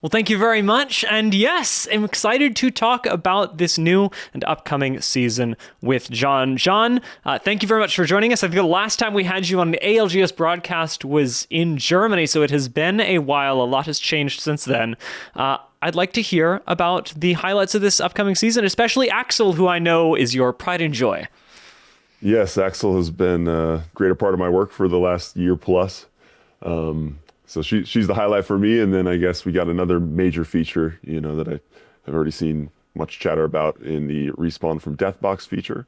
Well, thank you very much. And yes, I'm excited to talk about this new and upcoming season with John. John, thank you very much for joining us. I think the last time we had you on the ALGS broadcast was in Germany, so it has been a while. A lot has changed since then. I'd like to hear about the highlights of this upcoming season, especially Axel, who I know is your pride and joy. Yes, Axel has been a greater part of my work for the last year plus. So she's the highlight for me, and then I guess we got another major feature, that I have already seen much chatter about in the Respawn from Deathbox feature,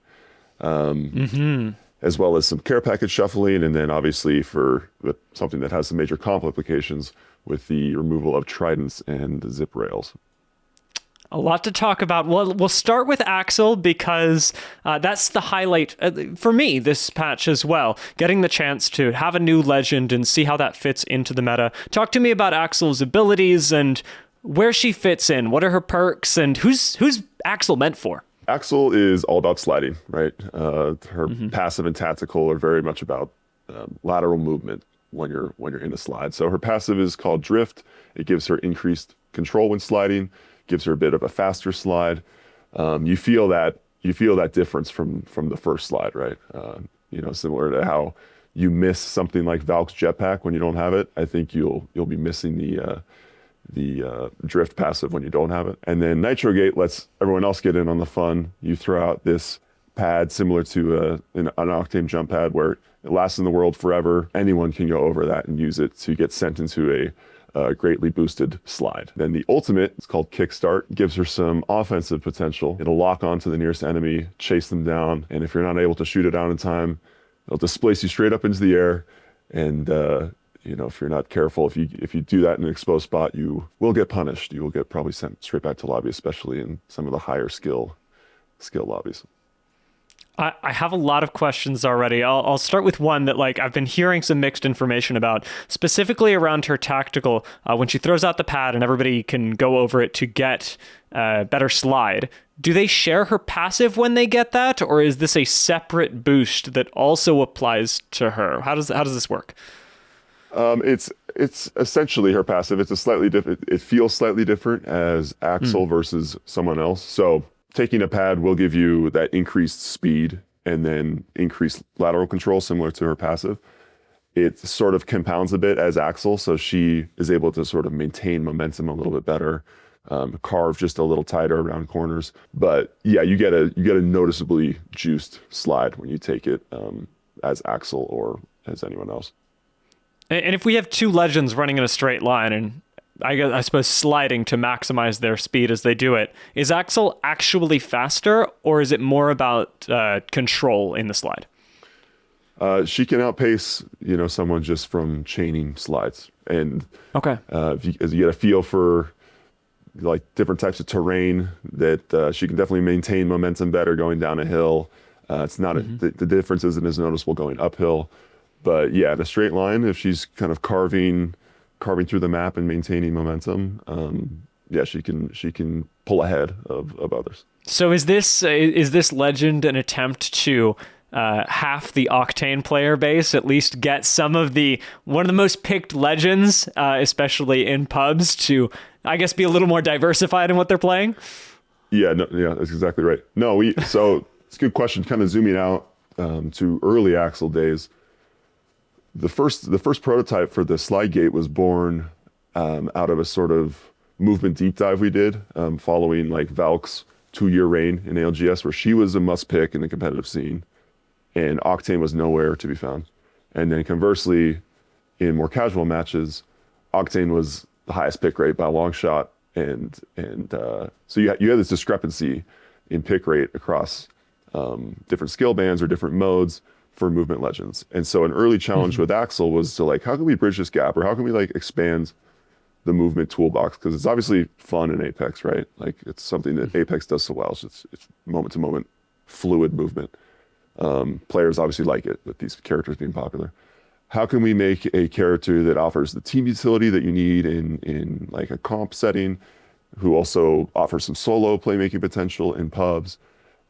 as well as some care package shuffling, and then obviously with something that has some major comp implications with the removal of tridents and zip rails. A lot to talk about. Well, we'll start with Axel because that's the highlight for me this patch as well. Getting the chance to have a new legend and see how that fits into the meta. Talk to me about Axel's abilities and where she fits in. What are her perks and who's Axel meant for? Axel is all about sliding, right? Her passive and tactical are very much about lateral movement when you're in a slide. So her passive is called Drift. It gives her increased control when sliding. Gives her a bit of a faster slide. You feel that difference from the first slide, right? Similar to how you miss something like Valk's jetpack when you don't have it. I think you'll be missing the drift passive when you don't have it. And then Nitro Gate lets everyone else get in on the fun. You throw out this pad similar to an Octane jump pad where it lasts in the world forever. Anyone can go over that and use it to get sent into a greatly boosted slide. Then the ultimate, it's called Kickstart, gives her some offensive potential. It'll lock onto the nearest enemy, chase them down, and if you're not able to shoot it down in time, it'll displace you straight up into the air. And if you're not careful, if you do that in an exposed spot, you will get punished. You will get probably sent straight back to lobby, especially in some of the higher skill lobbies. I have a lot of questions already. I'll start with one that I've been hearing some mixed information about, specifically around her tactical. When she throws out the pad and everybody can go over it to get better slide, do they share her passive when they get that, or is this a separate boost that also applies to her? How does this work? It's essentially her passive. It's a slightly different. It feels slightly different as Axel versus someone else. So taking a pad will give you that increased speed and then increased lateral control, similar to her passive. It sort of compounds a bit as Axel, so she is able to sort of maintain momentum a little bit better, carve just a little tighter around corners. But yeah, you get a noticeably juiced slide when you take it as Axel or as anyone else. And if we have two legends running in a straight line and I suppose sliding to maximize their speed as they do it, is Axel actually faster, or is it more about control in the slide? She can outpace, someone just from chaining slides. And okay, as you get a feel for different types of terrain, that she can definitely maintain momentum better going down a hill. It's not the difference isn't as noticeable going uphill, but yeah, in a straight line, if she's kind of carving through the map and maintaining momentum, she can pull ahead of others. So is this legend an attempt to half the Octane player base, at least get some of one of the most picked legends, especially in pubs, to I guess be a little more diversified in what they're playing? Yeah, that's exactly right. So it's a good question. Kind of zooming out to early Axel days. The first prototype for the slide gate was born out of a sort of movement deep dive we did following Valk's 2-year reign in ALGS, where she was a must pick in the competitive scene and Octane was nowhere to be found. And then conversely, in more casual matches, Octane was the highest pick rate by a long shot. And so you had this discrepancy in pick rate across different skill bands or different modes for movement legends. And so an early challenge with Axel was to how can we bridge this gap, or how can we expand the movement toolbox? Because it's obviously fun in Apex, right? It's something that Apex does so well. So it's moment to moment fluid movement. Players obviously like it, with these characters being popular. How can we make a character that offers the team utility that you need in a comp setting, who also offers some solo playmaking potential in pubs,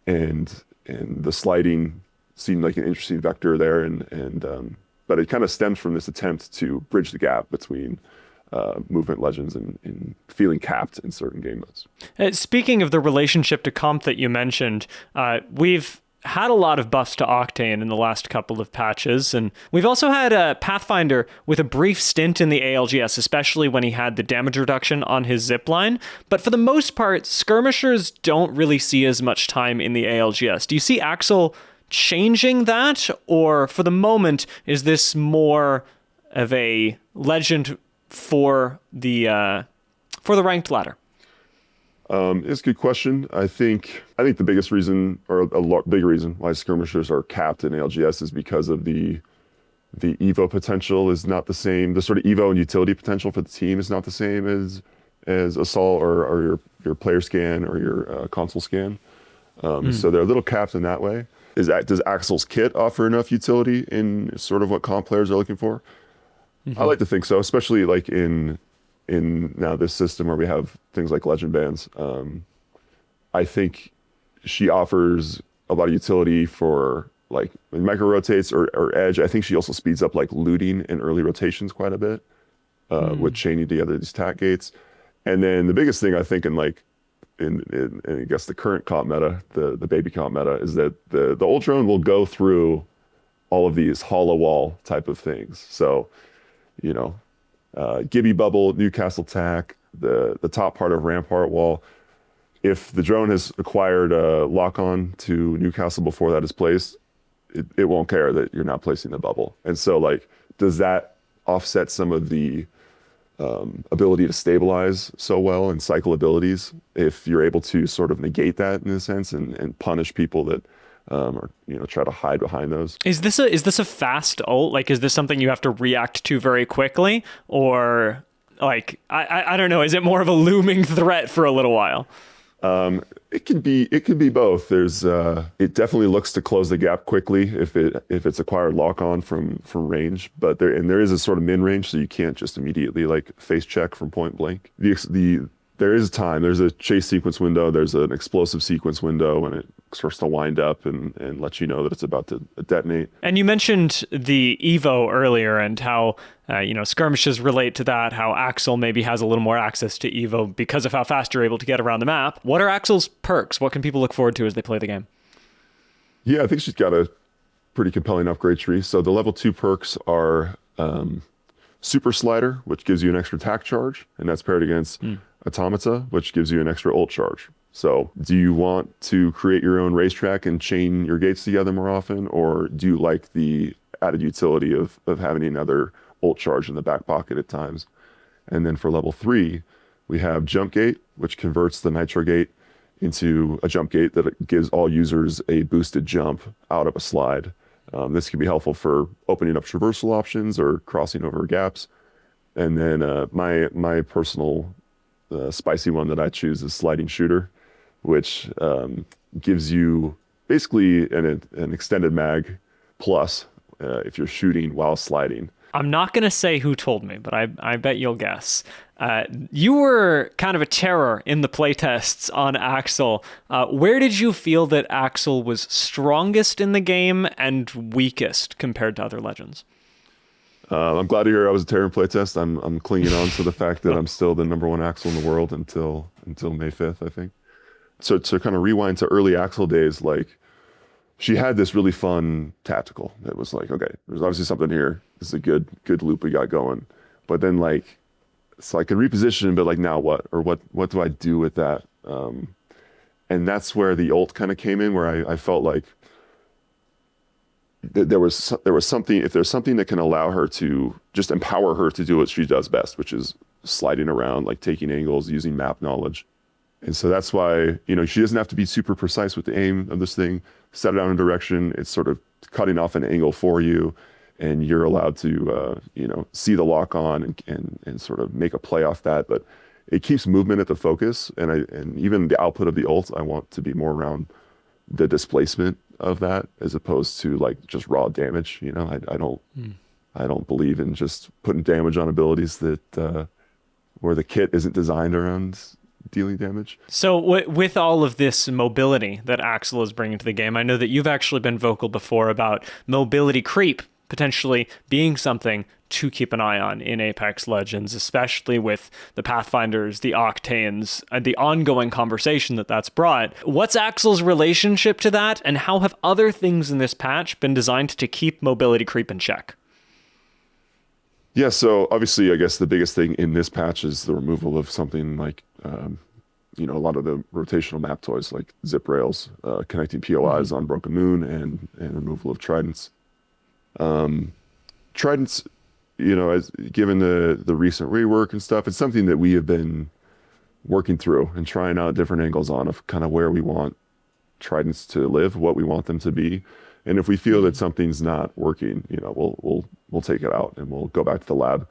and the sliding seemed like an interesting vector there, but it kind of stems from this attempt to bridge the gap between movement legends and feeling capped in certain game modes. Speaking of the relationship to comp that you mentioned, we've had a lot of buffs to Octane in the last couple of patches, and we've also had a Pathfinder with a brief stint in the ALGS, especially when he had the damage reduction on his zipline. But for the most part, skirmishers don't really see as much time in the ALGS. Do you see Axel changing that, or for the moment, is this more of a legend for the ranked ladder? It's a good question. I think the biggest reason, or big reason, why skirmishers are capped in ALGS is because of the Evo potential is not the same. The sort of Evo and utility potential for the team is not the same as Assault or your player scan or your console scan. So they're a little capped in that way. Does Axel's kit offer enough utility in sort of what comp players are looking for? I like to think so, especially like in now this system where we have things like legend bands. I think she offers a lot of utility for like micro rotates or edge. I think she also speeds up like looting in early rotations quite a bit with chaining together these tack gates. And then the biggest thing I think in I guess the current comp meta, the baby comp meta, is that the ult drone will go through all of these hollow wall type of things. So, Gibby Bubble, Newcastle Tack, the top part of Rampart Wall. If the drone has acquired a lock-on to Newcastle before that is placed, it won't care that you're not placing the bubble. And so, like, does that offset some of the ability to stabilize so well and cycle abilities if you're able to sort of negate that in a sense and punish people that or try to hide behind those? Is this a fast ult? Like, is this something you have to react to very quickly, or like I don't know? Is it more of a looming threat for a little while? It could be both. There's it definitely looks to close the gap quickly if it's acquired lock on from range, but there is a sort of min range, so you can't just immediately like face check from point blank. There is time. There's a chase sequence window. There's an explosive sequence window when it starts to wind up and let you know that it's about to detonate. And you mentioned the Evo earlier and how skirmishes relate to that, how Axel maybe has a little more access to Evo because of how fast you're able to get around the map. What are Axel's perks? What can people look forward to as they play the game? Yeah, I think she's got a pretty compelling upgrade tree. So the level 2 perks are Super Slider, which gives you an extra attack charge, and that's paired against Automata, which gives you an extra ult charge. So do you want to create your own racetrack and chain your gates together more often, or do you like the added utility of having another ult charge in the back pocket at times? And then for level 3, we have Jump Gate, which converts the Nitro Gate into a jump gate that gives all users a boosted jump out of a slide. This can be helpful for opening up traversal options or crossing over gaps. And then my personal spicy one that I choose is Sliding Shooter, which gives you basically an extended mag plus if you're shooting while sliding. I'm not going to say who told me, but I bet you'll guess. You were kind of a terror in the playtests on Axel. Where did you feel that Axel was strongest in the game and weakest compared to other legends? I'm glad to hear I was a terror in playtest. I'm clinging on to the fact that I'm still the number 1 Axel in the world until May 5th, I think. So to kind of rewind to early Axel days, like, she had this really fun tactical that was like, okay, there's obviously something here. This is a good loop we got going. But then, like, so I can reposition, but like, now what? Or what do I do with that? And that's where the ult kind of came in, where I felt like there was something, if there's something that can allow her to just empower her to do what she does best, which is sliding around, like taking angles, using map knowledge. And so that's why, she doesn't have to be super precise with the aim of this thing. Set it out in direction. It's sort of cutting off an angle for you, and you're allowed to, see the lock on and sort of make a play off that. But it keeps movement at the focus, and even the output of the ult, I want to be more around the displacement of that as opposed to like just raw damage. I don't believe in just putting damage on abilities that where the kit isn't designed around dealing damage. So with all of this mobility that Axel is bringing to the game, I know that you've actually been vocal before about mobility creep potentially being something to keep an eye on in Apex Legends, especially with the Pathfinders, the Octanes, and the ongoing conversation that that's brought. What's Axel's relationship to that, and how have other things in this patch been designed to keep mobility creep in check? Yeah, so obviously, I guess the biggest thing in this patch is the removal of something like, a lot of the rotational map toys like zip rails, connecting POIs on Broken Moon, and removal of tridents. Tridents, as given the recent rework and stuff, it's something that we have been working through and trying out different angles on of kind of where we want tridents to live, what we want them to be. And if we feel that something's not working, we'll take it out and we'll go back to the lab.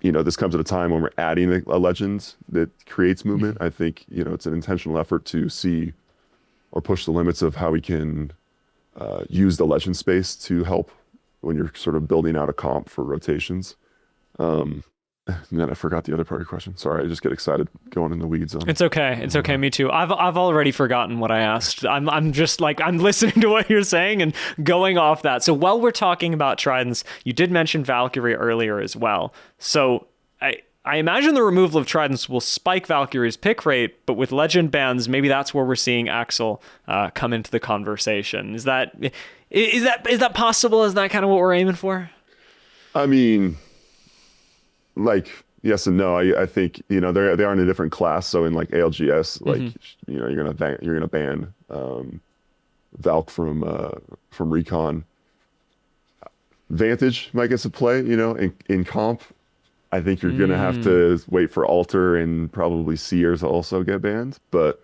This comes at a time when we're adding a legend that creates movement. I think, it's an intentional effort to see or push the limits of how we can use the legend space to help when you're sort of building out a comp for rotations. And then I forgot the other part of your question. Sorry, I just get excited going in the weeds on. It's okay. It's okay. Me too. I've already forgotten what I asked. I'm just like, I'm listening to what you're saying and going off that. So while we're talking about tridents, you did mention Valkyrie earlier as well. So I imagine the removal of tridents will spike Valkyrie's pick rate, but with legend bans, maybe that's where we're seeing Axel come into the conversation. Is that possible? Is that kind of what we're aiming for? I mean, like, yes and no. I think they are in a different class. So in like ALGS, like you're gonna ban Valk from Recon. Vantage might get to play. In comp, I think you're gonna have to wait for Alter and probably Seers also get banned. But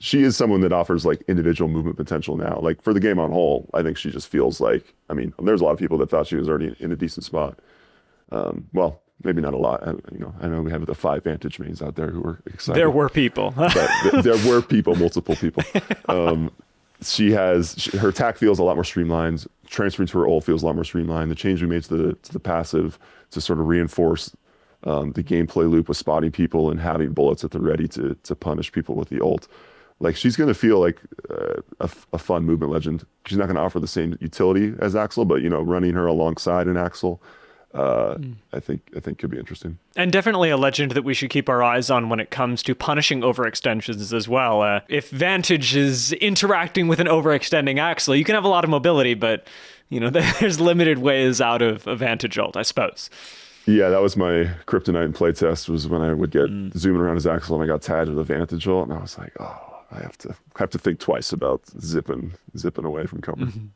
she is someone that offers like individual movement potential now. Like for the game on whole, I think she just feels like, there's a lot of people that thought she was already in a decent spot. Well, maybe not a lot. I know we have the 5 Vantage mains out there who were excited. There were people. But there were people, multiple people. Her attack feels a lot more streamlined. Transferring to her ult feels a lot more streamlined. The change we made to the passive to sort of reinforce the gameplay loop with spotting people and having bullets at the ready to punish people with the ult. Like, she's going to feel like a fun movement legend. She's not going to offer the same utility as Axel, but running her alongside an Axel, I think could be interesting. And definitely a legend that we should keep our eyes on when it comes to punishing overextensions as well. If Vantage is interacting with an overextending Axel, you can have a lot of mobility, but there's limited ways out of a Vantage ult, I suppose. Yeah, that was my kryptonite in playtest, was when I would get zooming around as Axel and I got tagged with a Vantage ult, and I was like, oh, I have to think twice about zipping away from cover. Mm-hmm.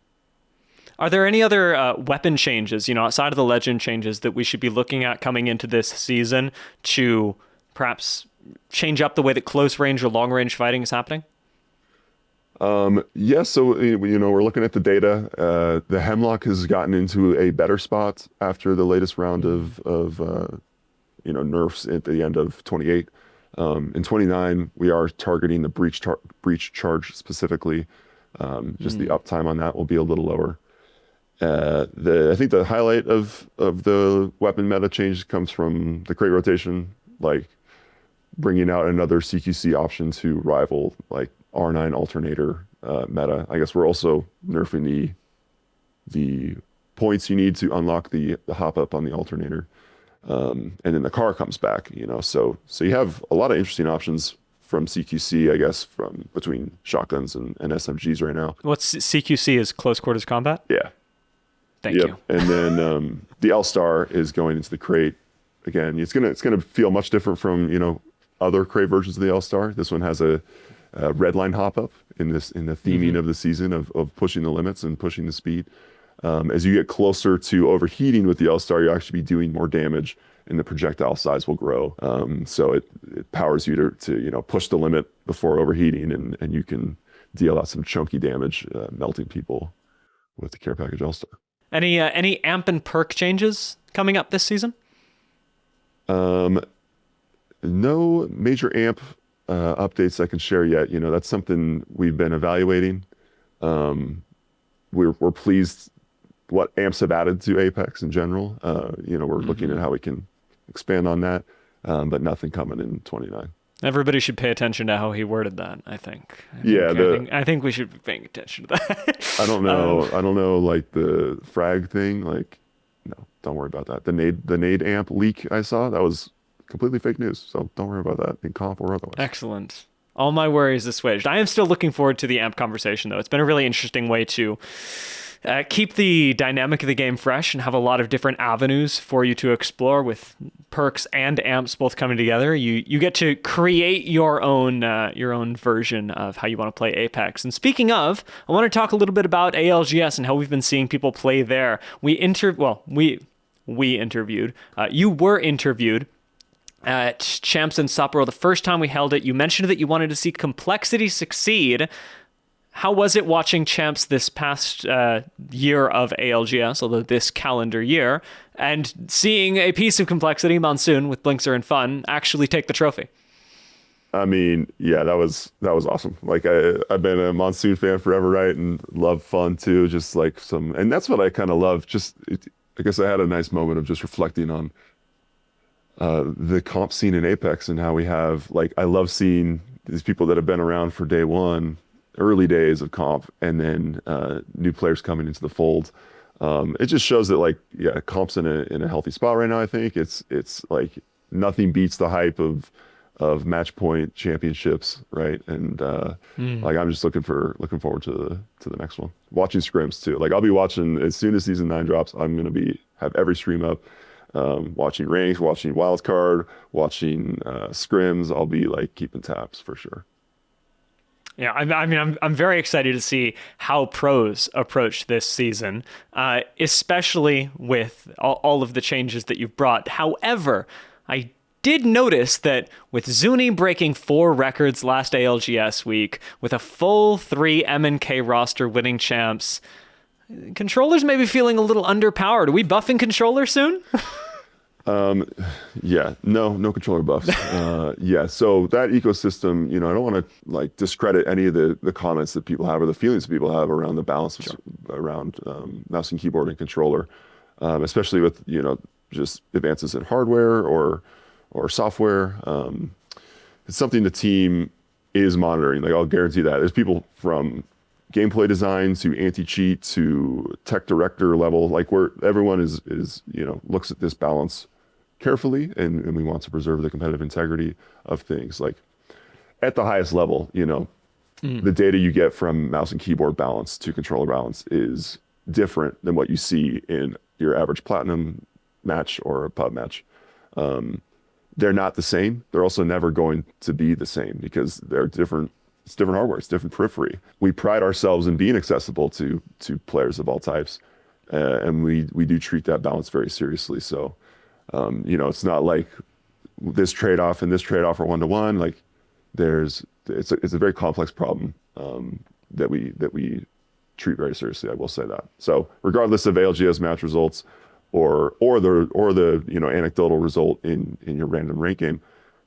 Are there any other weapon changes, outside of the legend changes, that we should be looking at coming into this season to perhaps change up the way that close range or long range fighting is happening? Yeah, so we're looking at the data. The Hemlock has gotten into a better spot after the latest round of nerfs at the end of 28. In 29, we are targeting the breach charge specifically. Just the uptime on that will be a little lower. I think the highlight of the weapon meta change comes from the crate rotation, like bringing out another CQC option to rival like R9 alternator meta. I guess we're also nerfing the points you need to unlock the hop up on the alternator, and then the car comes back. So you have a lot of interesting options from CQC, I guess, from between shotguns and SMGs right now. What's CQC is close quarters combat? Yeah. Thank you. And then the L-Star is going into the crate. Again, it's gonna feel much different from other crate versions of the L-Star. This one has a red line hop up in the theming of the season of pushing the limits and pushing the speed. As you get closer to overheating with the L-Star, you'll actually be doing more damage and the projectile size will grow. So it powers you to push the limit before overheating, and you can deal out some chunky damage, melting people with the care package L-Star. Any amp and perk changes coming up this season? No major amp updates I can share yet. That's something we've been evaluating. We're pleased what amps have added to Apex in general. We're looking at how we can expand on that, but nothing coming in 29. Everybody should pay attention to how he worded that, I think. I think we should be paying attention to that. I don't know, like the frag thing, like, no, don't worry about that. The nade amp leak I saw, that was completely fake news. So don't worry about that in comp or otherwise. Excellent. All my worries assuaged. I am still looking forward to the amp conversation, though. It's been a really interesting way to keep the dynamic of the game fresh and have a lot of different avenues for you to explore with perks and amps both coming together. You get to create your own version of how you want to play Apex. And speaking of, I want to talk a little bit about ALGS and how we've been seeing people play there. We interviewed. You were interviewed at Champs in Sapporo the first time we held it. You mentioned that you wanted to see Complexity succeed. How was it watching Champs this past year of ALGS, although this calendar year, and seeing a piece of Complexity, Monsoon, with Blinkzer and Fun, actually take the trophy? I mean, yeah, that was awesome. Like I've been a Monsoon fan forever, right? And love Fun too. Just like and that's what I kind of love. I guess I had a nice moment of just reflecting on the comp scene in Apex and how we have, like, I love seeing these people that have been around for day one, early days of comp, and then new players coming into the fold. It just shows that, like, yeah, comp's in a healthy spot right now. I think it's like nothing beats the hype of match point championships, right? And like I'm just looking forward to the next one. Watching scrims too. Like I'll be watching as soon as season 9 drops. I'm gonna have every stream up, watching ranks, watching wildcard, watching scrims. I'll be like keeping tabs for sure. Yeah, I'm very excited to see how pros approach this season, especially with all of the changes that you've brought. However, I did notice that with Zuni breaking 4 records last ALGS week, with a full 3 M&K roster winning champs, controllers may be feeling a little underpowered. Are we buffing controller soon? Yeah, no controller buffs. Yeah, so that ecosystem, I don't want to like discredit any of the comments that people have or the feelings that people have around the balance around mouse and keyboard and controller, especially with just advances in hardware or software. It's something the team is monitoring. Like I'll guarantee that there's people from gameplay design to anti-cheat to tech director level, like where everyone is looks at this balance carefully, and we want to preserve the competitive integrity of things. Like at the highest level, the data you get from mouse and keyboard balance to controller balance is different than what you see in your average platinum match or a pub match. They're not the same. They're also never going to be the same because they're different. It's different hardware. It's different periphery. We pride ourselves in being accessible to players of all types, and we do treat that balance very seriously. So, it's not like this trade-off and this trade-off are one-to-one. Like, it's a very complex problem that we treat very seriously. I will say that. So, regardless of ALGS match results or the anecdotal result in your random rank game,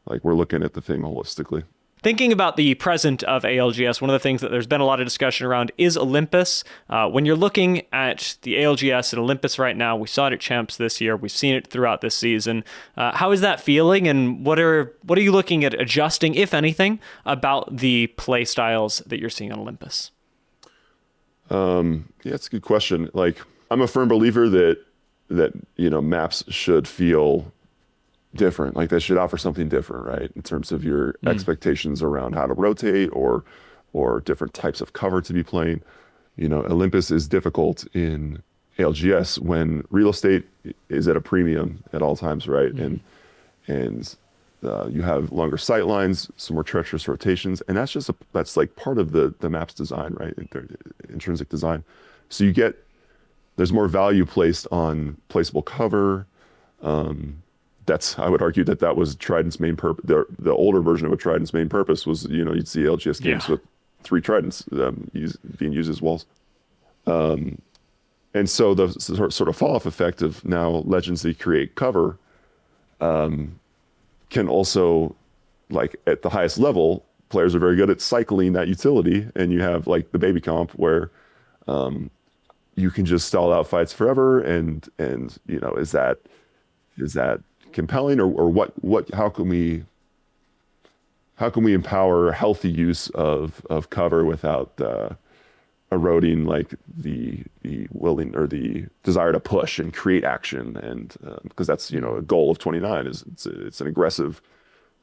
like we're looking at the thing holistically. Thinking about the present of ALGS, one of the things that there's been a lot of discussion around is Olympus. When you're looking at the ALGS and Olympus right now, we saw it at Champs this year. We've seen it throughout this season. How is that feeling, and what are you looking at adjusting, if anything, about the play styles that you're seeing on Olympus? Yeah, it's a good question. Like, I'm a firm believer that maps should feel different. Like they should offer something different, right? In terms of your expectations around how to rotate or different types of cover to be playing. Olympus is difficult in ALGS when real estate is at a premium at all times, right? And you have longer sight lines, some more treacherous rotations, and that's like part of the map's design, right? Intrinsic design. So there's more value placed on placeable cover. I would argue that was Trident's main purpose. The older version of a Trident's main purpose was, you'd see LGS games with 3 Tridents being used as walls. And so the sort of fall-off effect of now legends that create cover can also, like at the highest level, players are very good at cycling that utility, and you have like the baby comp where you can just stall out fights forever, and is that compelling, or what how can we empower healthy use of cover without eroding like the willing or the desire to push and create action, and because that's a goal of 29 is it's an aggressive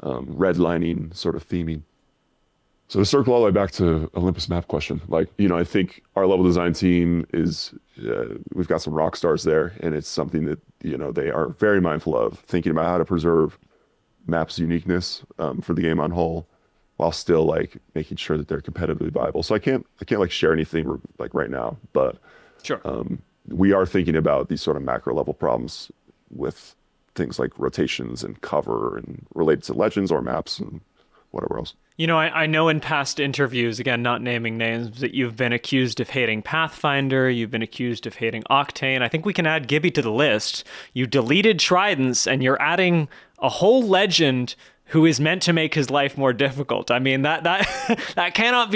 redlining sort of theming. So to circle all the way back to Olympus map question, like I think our level design team is we've got some rock stars there, and it's something that they are very mindful of, thinking about how to preserve maps uniqueness for the game on whole, while still like making sure that they're competitively viable. So I can't like share anything like right now, but sure. We are thinking about these sort of macro level problems with things like rotations and cover and related to legends or maps and whatever else. I know in past interviews, again, not naming names, that you've been accused of hating Pathfinder, you've been accused of hating Octane. I think we can add Gibby to the list. You deleted Tridents, and you're adding a whole legend who is meant to make his life more difficult. I mean, that that cannot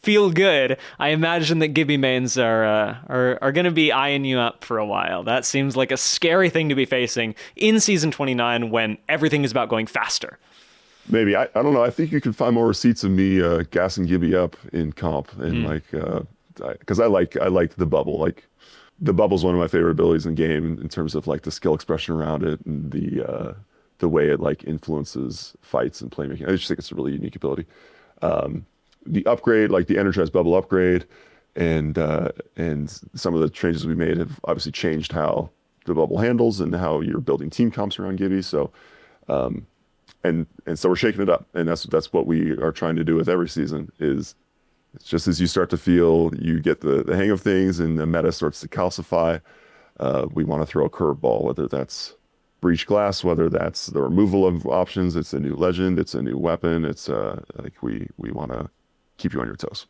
feel good. I imagine that Gibby mains are going to be eyeing you up for a while. That seems like a scary thing to be facing in Season 29 when everything is about going faster. Maybe. I don't know. I think you can find more receipts of me gassing Gibby up in comp, and because I like the bubble. Like the bubble's one of my favorite abilities in game in terms of like the skill expression around it and the way it like influences fights and playmaking. I just think it's a really unique ability. The upgrade, like the Energized Bubble upgrade, and some of the changes we made have obviously changed how the bubble handles and how you're building team comps around Gibby. So. And so we're shaking it up, and that's what we are trying to do with every season. It's just as you start to feel you get the hang of things and the meta starts to calcify, we want to throw a curveball, whether that's breach glass, whether that's the removal of options, it's a new legend, it's a new weapon, it's like we want to keep you on your toes.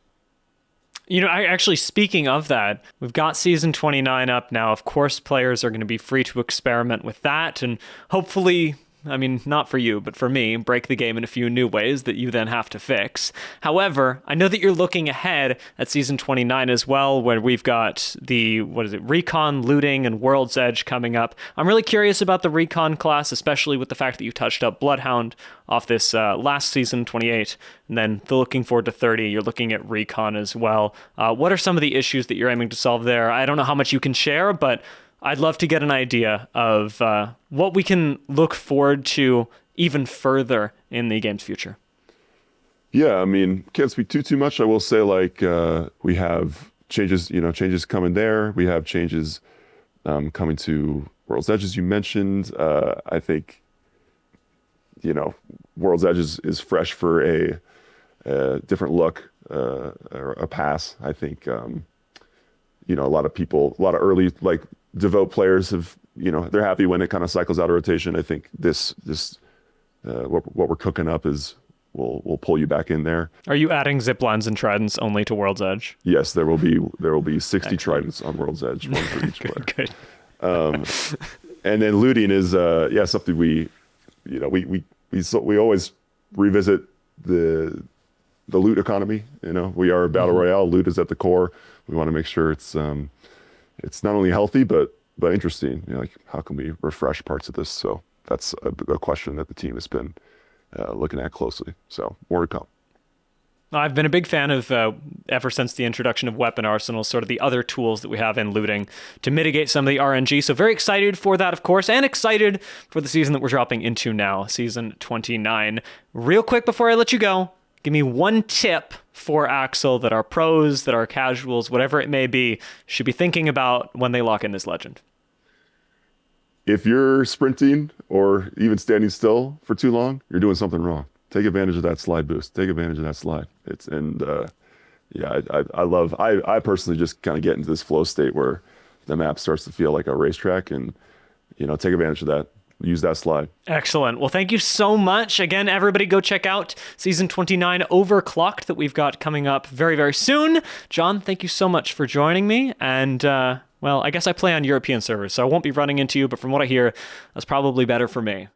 Actually, speaking of that, we've got Season 29 up now. Of course, players are going to be free to experiment with that, and hopefully, I mean, not for you, but for me, break the game in a few new ways that you then have to fix. However, I know that you're looking ahead at Season 29 as well, where we've got the, Recon, Looting, and World's Edge coming up. I'm really curious about the Recon class, especially with the fact that you touched up Bloodhound off this last season, 28, and then looking forward to 30, you're looking at Recon as well. What are some of the issues that you're aiming to solve there? I don't know how much you can share, but I'd love to get an idea of what we can look forward to even further in the game's future. Yeah, I mean, can't speak too much. I will say, like, we have changes coming there. We have changes coming to World's Edge, as you mentioned. I think, World's Edge is fresh for a different look, or a pass. I think, a lot of early, like, devote players have, they're happy when it kind of cycles out of rotation. I think this what we're cooking up is we'll pull you back in there. Are you adding ziplines and tridents only to World's Edge? Yes, there will be 60 Excellent. Tridents on World's Edge, one for each player. Good. And then looting is something we always revisit the loot economy. We are a battle royale. Loot is at the core. We want to make sure it's not only healthy but interesting. Like, how can we refresh parts of this? So that's a question that the team has been looking at closely. So more to come. I've been a big fan of, ever since the introduction of weapon arsenals, sort of the other tools that we have in looting to mitigate some of the RNG. So very excited for that, of course, and excited for the season that we're dropping into now, Season 29. Real quick before I let you go, give me one tip for Axel that our pros, that our casuals, whatever it may be, should be thinking about when they lock in this legend. If you're sprinting or even standing still for too long, you're doing something wrong. Take advantage of that slide boost. Take advantage of that slide. I personally just kind of get into this flow state where the map starts to feel like a racetrack, and take advantage of that. Use that slide. Excellent. Well, thank you so much. Again, everybody go check out Season 29 Overclocked that we've got coming up very, very soon. John, thank you so much for joining me. And, I guess I play on European servers, so I won't be running into you, but from what I hear, that's probably better for me.